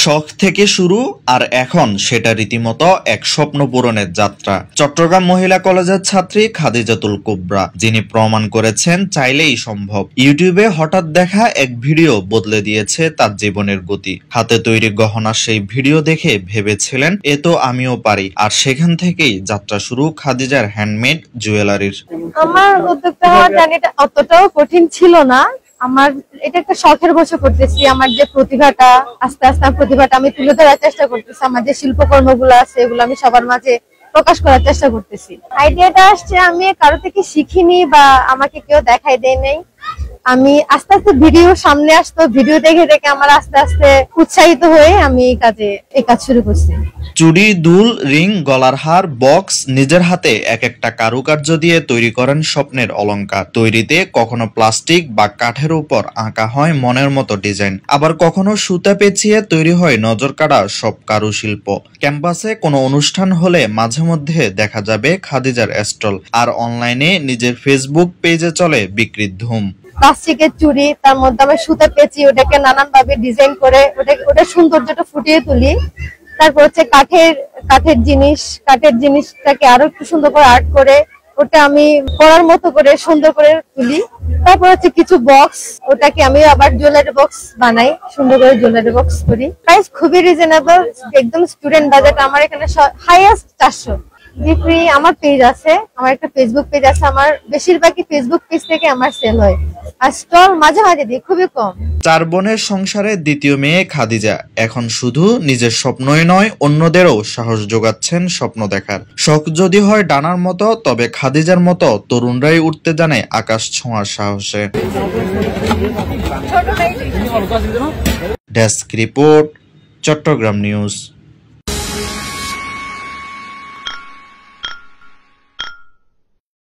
শখ থেকে শুরু আর এখন সেটা রীতিমতো এক স্বপ্ন পূরণের যাত্রা। চট্টগ্রাম মহিলা কলেজের ছাত্রী খাদিজাতুল কুবরা, যিনি প্রমাণ করেছেন চাইলেই সম্ভব। ইউটিউবে হঠাৎ দেখা এক ভিডিও বদলে দিয়েছে তার জীবনের গতি। হাতে তৈরি গহনার সেই ভিডিও দেখে ভেবেছিলেন এ তো আমিও পারি, আর সেখান থেকেই যাত্রা শুরু খাদিজার হ্যান্ডমেড জুয়েলারির। আমার উদ্যোক্তা হওয়ার জার্নিটা অতটাও কঠিন ছিল না। আমার এটা একটা শখের বশে করতেছি। আমার যে প্রতিভাটা আস্তে আস্তে প্রতিভাটা আমি তুলে ধরার চেষ্টা করতেছি। আমার যে শিল্পকর্মগুলো আছে এগুলো আমি সবার মাঝে প্রকাশ করার চেষ্টা করতেছি। আইডিয়াটা আসছে আমি কারো থেকে শিখিনি বা আমাকে কেউ দেখাই দেয় নাই। আমি আস্তে আস্তে ভিডিও সামনে আসতো, ভিডিও দেখে দেখে আমার আস্তে আস্তে উৎসাহিত হয়ে আমি এই কাজ শুরু করছি। চুড়ি, দুল, রিং, গলার হার, বক্স, নিজের হাতে এক একটা কারুকার্য দিয়ে তৈরি করেন স্বপ্নের অলংকার। তৈরিতে কখনো প্লাস্টিক বা কাঠের উপর আঁকা হয় মনের মতো ডিজাইন, আবার কখনো সুতা পেঁচিয়ে তৈরি হয় নজর কাড়া সব কারুশিল্প। ক্যাম্পাসে কোনো অনুষ্ঠান হলে মাঝে মধ্যে দেখা যাবে খাদিজার স্টল, আর অনলাইনে নিজের ফেসবুক পেজে চলে বিক্রির ধুম। প্লাস্টিকের চুড়ি, তার মধ্যে আমি সুতা পেঁচি ওটাকে নানান ভাবে ডিজাইন করে ওটা সৌন্দর্যটা ফুটিয়ে তুলি। তারপর হচ্ছে কাঠের জিনিসটাকে আরো একটু সুন্দর করে আর্ট করে ওটা আমি পরার মতো করে সুন্দর করে তুলি। তারপর হচ্ছে কিছু বক্স, ওটাকে আমি আবার জুয়েলারি বক্স বানাই, সুন্দর করে জুয়েলারি বক্স করি। প্রাইস খুবই রিজনেবল, একদম স্টুডেন্ট বাজেট। আমার এখানে হাইয়েস্ট 400। বিক্রি আমার পেজ আছে, আমার একটা ফেসবুক পেজ আছে। আমার বেশিরভাগই ফেসবুক পেজ থেকে আমার সেল হয়, আর স্টল মাঝে মাঝে দিই, খুবই কম। 4 বোনের সংসারে দ্বিতীয় মেয়ে খাদিজা এখন শুধু নিজের স্বপ্নই নয়, অন্যদেরও সাহস যোগাচ্ছেন স্বপ্ন দেখার। শখ যদি হয় ডানার মতো, তবে খাদিজার মতো তরুণরাই উঠতে জানে আকাশ ছোঁয়ার সাহসে। Desk report, Chittagong news.